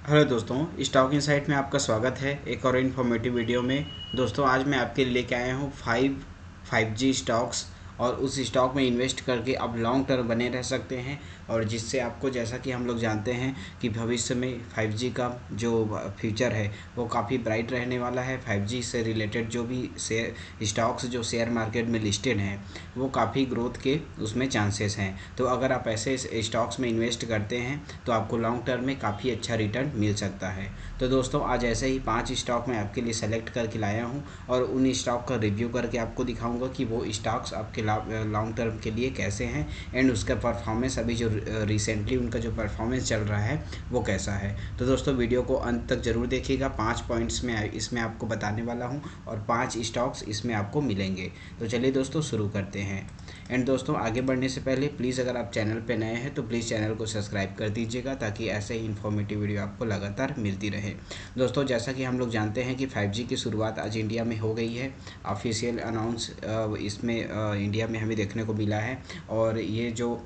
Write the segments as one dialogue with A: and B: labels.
A: Hello दोस्तों, stock insight में आपका स्वागत है एक और इन्फॉर्मेटिव वीडियो में। दोस्तों आज मैं आपके लिए लेके आया हूँ 5G स्टॉक्स, और उस स्टॉक में इन्वेस्ट करके आप लॉन्ग टर्म बने रह सकते हैं। और जिससे आपको, जैसा कि हम लोग जानते हैं कि भविष्य में 5G का जो फ्यूचर है वो काफ़ी ब्राइट रहने वाला है। 5G से रिलेटेड जो भी शेयर स्टॉक्स जो शेयर मार्केट में लिस्टेड हैं वो काफ़ी ग्रोथ के उसमें चांसेस हैं। तो अगर आप ऐसे स्टॉक्स में इन्वेस्ट करते हैं तो आपको लॉन्ग टर्म में काफ़ी अच्छा रिटर्न मिल सकता है। तो दोस्तों आज ऐसे ही 5 स्टॉक मैं आपके लिए सेलेक्ट करके लाया हूँ और उन स्टॉक का रिव्यू करके आपको दिखाऊंगा कि वो स्टॉक्स आपके लॉन्ग टर्म के लिए कैसे हैं एंड उसका परफॉर्मेंस अभी जो रिसेंटली उनका जो परफॉर्मेंस चल रहा है वो कैसा है। तो दोस्तों वीडियो को अंत तक ज़रूर देखिएगा। 5 पॉइंट्स में इसमें आपको बताने वाला हूँ और 5 स्टॉक्स इसमें आपको मिलेंगे। तो चलिए दोस्तों शुरू करते हैं। एंड दोस्तों आगे बढ़ने से पहले प्लीज़ अगर आप चैनल पर नए हैं तो प्लीज़ चैनल को सब्सक्राइब कर दीजिएगा ताकि ऐसे ही इन्फॉर्मेटिव वीडियो आपको लगातार मिलती रहे। दोस्तों जैसा कि हम लोग जानते हैं कि 5G की शुरुआत आज इंडिया में हो गई है। ऑफिशियल अनाउंस इसमें इंडिया में हमें देखने को मिला है। और ये जो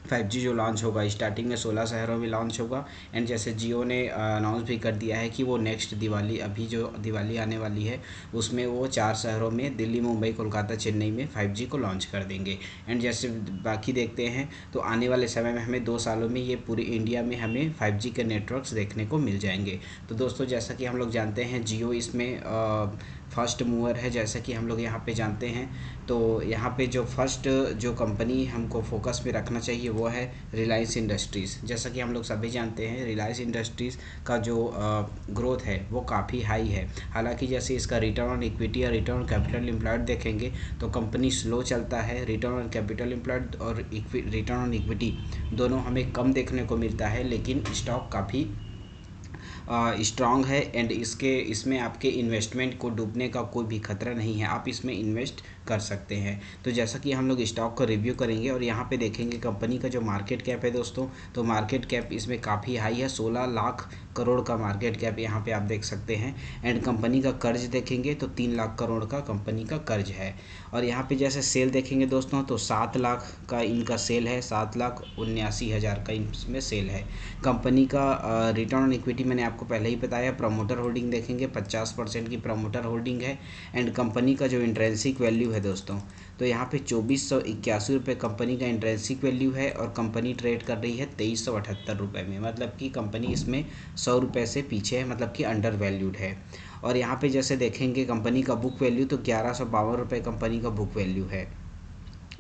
A: 5G जो लॉन्च होगा स्टार्टिंग में 16 शहरों में लॉन्च होगा। एंड जैसे जियो ने अनाउंस भी कर दिया है कि वो नेक्स्ट दिवाली, अभी जो दिवाली आने वाली है उसमें वो 4 शहरों में दिल्ली, मुंबई, कोलकाता, चेन्नई में 5G को लॉन्च कर देंगे। एंड जैसे बाकी देखते हैं तो आने वाले समय में हमें 2 सालों में ये पूरी इंडिया में हमें 5G के नेटवर्क्स देखने को मिल जाएंगे। तो दोस्तों जैसा कि हम लोग जानते हैं जियो इसमें फर्स्ट मूवर है, जैसा कि हम लोग यहाँ पे जानते हैं। तो यहाँ पे जो फर्स्ट जो कंपनी हमको फोकस में रखना चाहिए वो है रिलायंस इंडस्ट्रीज़। जैसा कि हम लोग सभी जानते हैं रिलायंस इंडस्ट्रीज़ का जो ग्रोथ है वो काफ़ी हाई है। हालांकि जैसे इसका रिटर्न ऑन इक्विटी या रिटर्न ऑन कैपिटल एम्प्लॉयड देखेंगे तो कंपनी स्लो चलता है। रिटर्न ऑन कैपिटल एम्प्लॉयड और रिटर्न ऑन इक्विटी दोनों हमें कम देखने को मिलता है, लेकिन स्टॉक काफ़ी स्ट्रॉन्ग है। एंड इसमें आपके इन्वेस्टमेंट को डूबने का कोई भी खतरा नहीं है, आप इसमें इन्वेस्ट कर सकते हैं। तो जैसा कि हम लोग स्टॉक को रिव्यू करेंगे और यहाँ पे देखेंगे कंपनी का जो मार्केट कैप है दोस्तों, तो मार्केट कैप इसमें काफ़ी हाई है। 16 लाख करोड़ का मार्केट कैप यहाँ पे आप देख सकते हैं। एंड कंपनी का कर्ज देखेंगे तो 3 लाख करोड़ का कंपनी का कर्ज है। और यहाँ पे जैसे सेल देखेंगे दोस्तों तो 7 लाख का इनका सेल है, 7,79,000 का इसमें सेल है। कंपनी का रिटर्न ऑन इक्विटी मैंने आपको पहले ही बताया। प्रमोटर होल्डिंग देखेंगे 50% की प्रमोटर होल्डिंग है। एंड कंपनी का जो इंट्रेंसिक वैल्यू है दोस्तों, तो यहाँ पे 2481 रुपये कंपनी का इंट्रेंसिक वैल्यू है और कंपनी ट्रेड कर रही है 2378 रुपये में। मतलब कि कंपनी इसमें 100 रुपये से पीछे है, मतलब कि अंडर वैल्यूड है। और यहाँ पे जैसे देखेंगे कंपनी का बुक वैल्यू तो 1152 रुपये कंपनी का बुक वैल्यू है।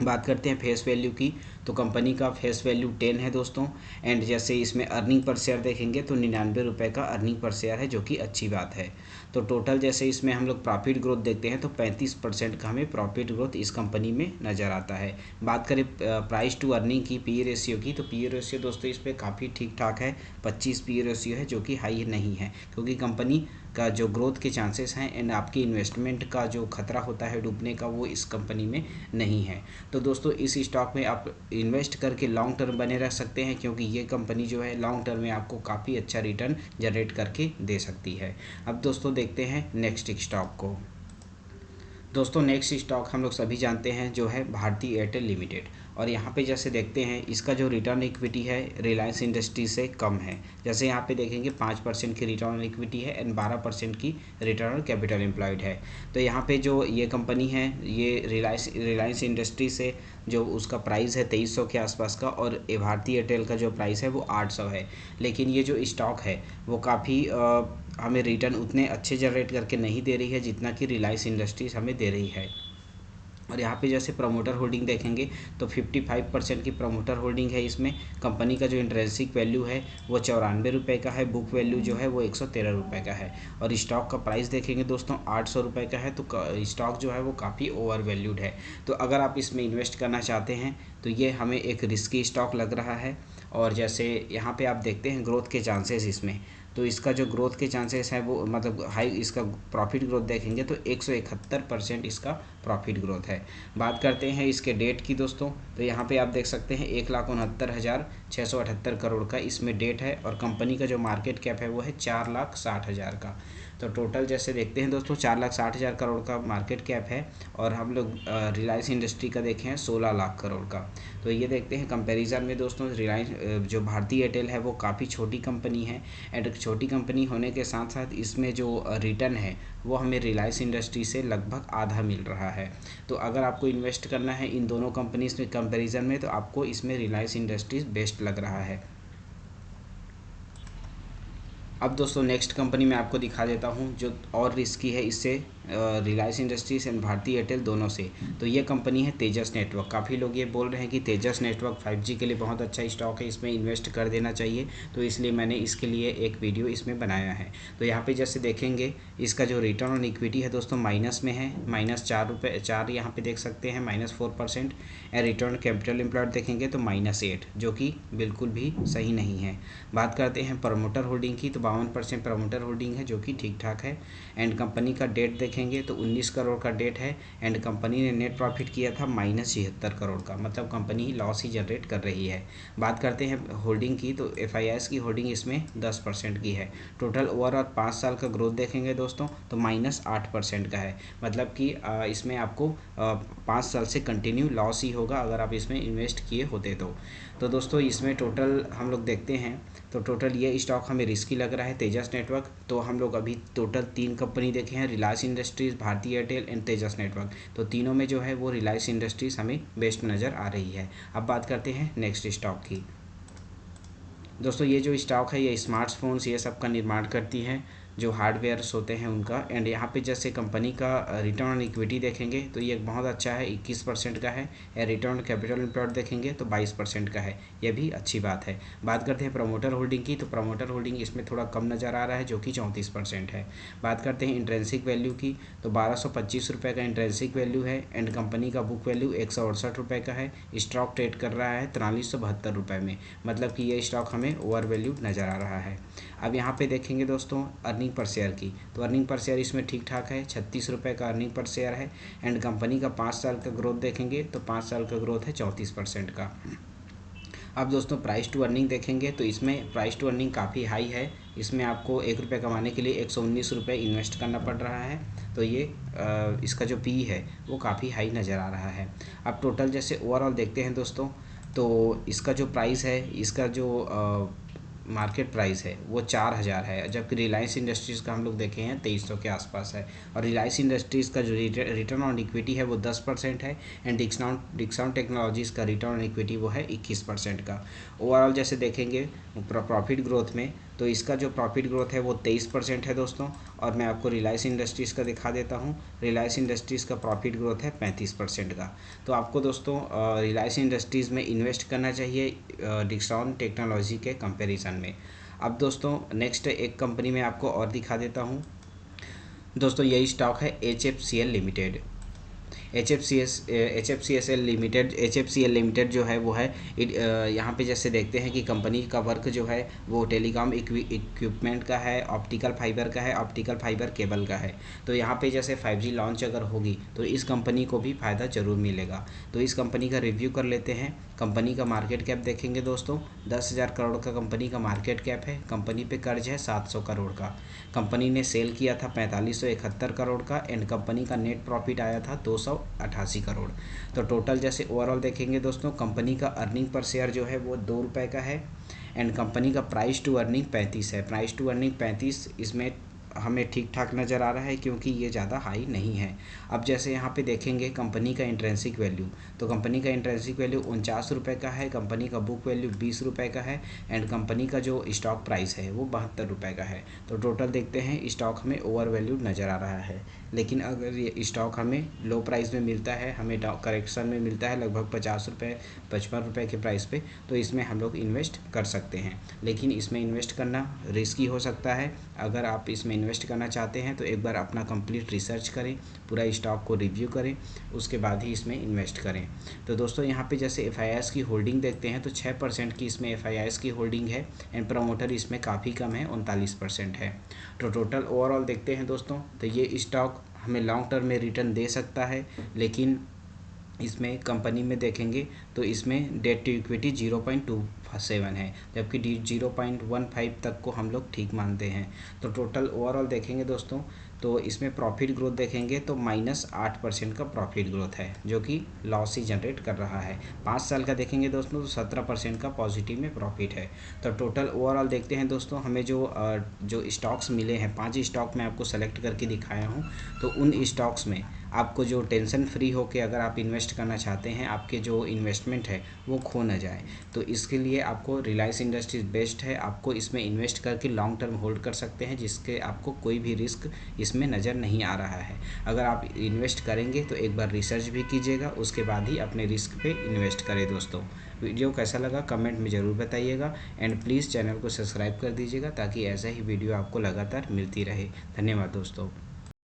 A: बात करते हैं फेस वैल्यू की, तो कंपनी का फेस वैल्यू 10 है दोस्तों। एंड जैसे इसमें अर्निंग पर शेयर देखेंगे तो 99 रुपये का अर्निंग पर शेयर है, जो कि अच्छी बात है। तो टोटल जैसे इसमें हम लोग प्रॉफिट ग्रोथ देखते हैं तो 35% का हमें प्रॉफिट ग्रोथ इस कंपनी में नज़र आता है। बात करें प्राइस टू अर्निंग की, पी रेशियो की, तो पी रेशियो दोस्तों इस पर काफ़ी ठीक ठाक है। 25 पी रेशियो है, जो कि हाई नहीं है, क्योंकि कंपनी का जो ग्रोथ के चांसेस हैं एंड आपकी इन्वेस्टमेंट का जो खतरा होता है डूबने का वो इस कंपनी में नहीं है। तो दोस्तों इस स्टॉक में आप इन्वेस्ट करके लॉन्ग टर्म बने रह सकते हैं, क्योंकि ये कंपनी जो है लॉन्ग टर्म में आपको काफ़ी अच्छा रिटर्न जनरेट करके दे सकती है। अब दोस्तों देखते हैं नेक्स्ट स्टॉक को। दोस्तों नेक्स्ट स्टॉक हम लोग सभी जानते हैं जो है भारती एयरटेल लिमिटेड। और यहाँ पे जैसे देखते हैं इसका जो रिटर्न इक्विटी है रिलायंस इंडस्ट्रीज से कम है। जैसे यहाँ पे देखेंगे 5% की रिटर्न इक्विटी है एंड 12% की रिटर्न कैपिटल एम्प्लॉयड है। तो यहाँ पे जो ये कंपनी है ये रिलायंस इंडस्ट्री से जो उसका प्राइस है 2300 के आसपास का, और भारती एयरटेल का जो प्राइस है वो 800 है। लेकिन ये जो स्टॉक है वो काफ़ी हमें रिटर्न उतने अच्छे जनरेट करके नहीं दे रही है जितना कि रिलायंस इंडस्ट्रीज हमें दे रही है। और यहाँ पे जैसे प्रमोटर होल्डिंग देखेंगे तो 55% की प्रमोटर होल्डिंग है इसमें। कंपनी का जो इंट्रेंसिक वैल्यू है वो 94 रुपये का है, बुक वैल्यू जो है वो 113 रुपये का है। और स्टॉक का प्राइस देखेंगे दोस्तों 800 रुपये का है। तो स्टॉक जो है वो काफ़ी ओवर वैल्यूड है। तो अगर आप इसमें इन्वेस्ट करना चाहते हैं तो ये हमें एक रिस्की स्टॉक लग रहा है। और जैसे यहाँ पे आप देखते हैं ग्रोथ के चांसेस इसमें, तो इसका जो ग्रोथ के चांसेस है वो मतलब हाई, इसका प्रॉफिट ग्रोथ देखेंगे तो 171% इसका प्रॉफिट ग्रोथ है। बात करते हैं इसके डेट की दोस्तों, तो यहाँ पे आप देख सकते हैं 1,69,678 करोड़ का इसमें डेट है। और कंपनी का जो मार्केट कैप है वो है 4,60,000 का। तो टोटल जैसे देखते हैं दोस्तों 4,60,000 करोड़ का मार्केट कैप है। और हम लोग रिलायंस इंडस्ट्री का देखें 16 लाख करोड़ का। तो ये देखते हैं कंपैरिजन में दोस्तों रिलायंस जो भारती एयरटेल है वो काफ़ी छोटी कंपनी है। एंड छोटी कंपनी होने के साथ साथ इसमें जो रिटर्न है वो हमें रिलायंस इंडस्ट्री से लगभग आधा मिल रहा है। तो अगर आपको इन्वेस्ट करना है इन दोनों कंपनीज में कंपैरिजन में, तो आपको इसमें रिलायंस इंडस्ट्रीज़ बेस्ट लग रहा है। अब दोस्तों नेक्स्ट कंपनी मैं आपको दिखा देता हूँ जो और रिस्की है इससे, Reliance Industries and Bharti Airtel दोनों से। तो ये कंपनी है तेजस नेटवर्क। काफ़ी लोग ये बोल रहे हैं कि तेजस नेटवर्क 5G के लिए बहुत अच्छा स्टॉक है, इसमें इन्वेस्ट कर देना चाहिए, तो इसलिए मैंने इसके लिए एक वीडियो इसमें बनाया है। तो यहाँ पे जैसे देखेंगे इसका जो रिटर्न ऑन इक्विटी है दोस्तों माइनस में है, -4 यहाँ पे देख सकते हैं, -4%। एंड रिटर्न कैपिटल एम्प्लॉयड देखेंगे तो -8, जो कि बिल्कुल भी सही नहीं है। बात करते हैं प्रमोटर होल्डिंग की, तो 52% प्रमोटर होल्डिंग है, जो कि ठीक ठाक है। एंड कंपनी का डेट देखेंगे तो 19 करोड़ का डेट है। एंड कंपनी ने नेट प्रॉफिट किया था -76 करोड़ का, मतलब कंपनी लॉस ही जनरेट कर रही है। बात करते हैं होल्डिंग की, तो FIS की होल्डिंग इसमें 10% की है। टोटल ओवरऑल 5 साल का ग्रोथ देखेंगे दोस्तों तो -8% का है, मतलब कि इसमें आपको 5 साल से कंटिन्यू लॉस ही होगा अगर आप इसमें इन्वेस्ट किए होते तो दोस्तों इसमें टोटल हम लोग देखते हैं तो टोटल ये स्टॉक हमें रिस्की लग रहा है तेजस नेटवर्क। तो हम लोग अभी टोटल 3 कंपनी देखे हैं, Reliance Industries, Bharti Airtel and Tejas network. तो तीनों में जो है वो रिलायंस इंडस्ट्रीज़ हमें बेस्ट नज़र आ रही है। अब बात करते हैं नेक्स्ट स्टॉक की। दोस्तों ये जो स्टॉक है ये स्मार्टफोन्स ये सब का निर्माण करती है, जो हार्डवेयर्स होते हैं उनका। एंड यहाँ पे जैसे कंपनी का रिटर्न ऑन इक्विटी देखेंगे तो ये बहुत अच्छा है, 21% का है। या रिटर्न ऑन कैपिटल एम्प्लॉयड देखेंगे तो 22% का है, ये भी अच्छी बात है। बात करते हैं प्रमोटर होल्डिंग की, तो प्रमोटर होल्डिंग इसमें थोड़ा कम नज़र आ रहा है, जो कि 34% है। बात करते हैं इंट्रेंसिक वैल्यू की, तो 1225 रुपये का इंट्रेंसिक वैल्यू है। एंड कंपनी का बुक वैल्यू 168 रुपये का है। स्टॉक ट्रेड कर रहा है 4372 रुपये में, मतलब कि ये स्टॉक हमें ओवर वैल्यू नज़र आ रहा है। अब यहाँ पे देखेंगे दोस्तों अर्निंग पर शेयर की, तो अर्निंग पर शेयर इसमें ठीक ठाक है, 36 रुपये का अर्निंग पर शेयर है। एंड कंपनी का 5 साल का ग्रोथ देखेंगे तो 5 साल का ग्रोथ है 34% का। अब दोस्तों प्राइस टू अर्निंग देखेंगे तो इसमें प्राइस टू अर्निंग काफ़ी हाई है। इसमें आपको 1 रुपये कमाने के लिए 119 रुपये इन्वेस्ट करना पड़ रहा है। तो ये इसका जो PE है वो काफ़ी हाई नज़र आ रहा है। अब टोटल जैसे ओवरऑल देखते हैं दोस्तों, तो इसका जो प्राइस है, इसका जो मार्केट प्राइस है वो 4000 है, जबकि रिलायंस इंडस्ट्रीज़ का हम लोग देखे हैं 2300 के आसपास है। और रिलायंस इंडस्ट्रीज़ का जो रिटर्न ऑन इक्विटी है वो 10% है। एंड डिक्साउंट टेक्नोलॉजीज़ का रिटर्न ऑन इक्विटी वो है 21% का। ओवरऑल जैसे देखेंगे प्रॉफिट ग्रोथ में, तो इसका जो प्रॉफिट ग्रोथ है वो 23% है दोस्तों। और मैं आपको रिलायंस इंडस्ट्रीज़ का दिखा देता हूँ, रिलायंस इंडस्ट्रीज़ का प्रॉफिट ग्रोथ है 35% का। तो आपको दोस्तों रिलायंस इंडस्ट्रीज़ में इन्वेस्ट करना चाहिए डिक्साउंट टेक्नोलॉजी के कंपैरिजन में। अब दोस्तों नेक्स्ट एक कंपनी में आपको और दिखा देता हूँ दोस्तों, यही स्टॉक है HFCL लिमिटेड। HFCL लिमिटेड जो है वो है यहाँ पे जैसे देखते हैं कि कंपनी का वर्क जो है वो टेलीकॉम इक्विपमेंट का है, ऑप्टिकल फाइबर का है, ऑप्टिकल फाइबर केबल का है। तो यहाँ पे जैसे 5G लॉन्च अगर होगी तो इस कंपनी को भी फ़ायदा ज़रूर मिलेगा। तो इस कंपनी का रिव्यू कर लेते हैं। कंपनी का मार्केट कैप देखेंगे दोस्तों 10,000 करोड़ का कंपनी का मार्केट कैप है। कंपनी पे कर्ज है 700 करोड़ का। कंपनी ने सेल किया था 4571 करोड़ का। एंड कंपनी का नेट प्रॉफिट आया था 288 करोड़। तो टोटल जैसे ओवरऑल देखेंगे दोस्तों, कंपनी का अर्निंग पर शेयर जो है वो 2 रुपये का है। एंड कंपनी का प्राइस टू अर्निंग 35 है। प्राइस टू अर्निंग 35 इसमें हमें ठीक ठाक नज़र आ रहा है, क्योंकि ये ज़्यादा हाई नहीं है। अब जैसे यहाँ पे देखेंगे कंपनी का इंट्रेंसिक वैल्यू, तो कंपनी का इंट्रेंसिक वैल्यू 49 रुपये का है। कंपनी का बुक वैल्यू 20 रुपये का है। एंड कंपनी का जो स्टॉक प्राइस है वो 72 रुपये का है। तो टोटल देखते हैं स्टॉक हमें ओवर वैल्यू नज़र आ रहा है। लेकिन अगर ये स्टॉक हमें लो प्राइस में मिलता है, हमें करेक्शन में मिलता है लगभग 50 रुपये 55 रुपये के प्राइस पे, तो इसमें हम लोग इन्वेस्ट कर सकते हैं। लेकिन इसमें इन्वेस्ट करना रिस्की हो सकता है। अगर आप इसमें इन्वेस्ट करना चाहते हैं तो एक बार अपना कंप्लीट रिसर्च करें, पूरा स्टॉक को रिव्यू करें, उसके बाद ही इसमें इन्वेस्ट करें। तो दोस्तों यहाँ पे जैसे FIS की होल्डिंग देखते हैं तो 6% की इसमें FIS की होल्डिंग है। एंड प्रमोटर इसमें काफ़ी कम है, 39% है। तो टोटल ओवरऑल देखते हैं दोस्तों, तो ये स्टॉक हमें लॉन्ग टर्म में रिटर्न दे सकता है। लेकिन इसमें कंपनी में देखेंगे तो इसमें डेट टू इक्विटी 0.7 है, जबकि 0.15 तक को हम लोग ठीक मानते हैं। तो टोटल ओवरऑल देखेंगे दोस्तों, तो इसमें प्रॉफिट ग्रोथ देखेंगे तो -8% का प्रॉफिट ग्रोथ है, जो कि लॉस ही जनरेट कर रहा है। 5 साल का देखेंगे दोस्तों तो 17% का पॉजिटिव में प्रॉफिट है। तो टोटल ओवरऑल देखते हैं दोस्तों, हमें जो स्टॉक्स मिले हैं, 5 स्टॉक मैं आपको सेलेक्ट करके दिखाया हूँ। तो उन स्टॉक्स में आपको जो टेंशन फ्री होकर अगर आप इन्वेस्ट करना चाहते हैं, आपके जो इन्वेस्टमेंट है वो खो न जाए, तो इसके लिए आपको रिलायंस इंडस्ट्रीज बेस्ट है। आपको इसमें इन्वेस्ट करके लॉन्ग टर्म होल्ड कर सकते हैं, जिसके आपको कोई भी रिस्क इसमें नज़र नहीं आ रहा है। अगर आप इन्वेस्ट करेंगे तो एक बार रिसर्च भी कीजिएगा, उसके बाद ही अपने रिस्क पे इन्वेस्ट करें दोस्तों। वीडियो कैसा लगा कमेंट में ज़रूर बताइएगा, एंड प्लीज़ चैनल को सब्सक्राइब कर दीजिएगा ताकि ऐसा ही वीडियो आपको लगातार मिलती रहे। धन्यवाद दोस्तों।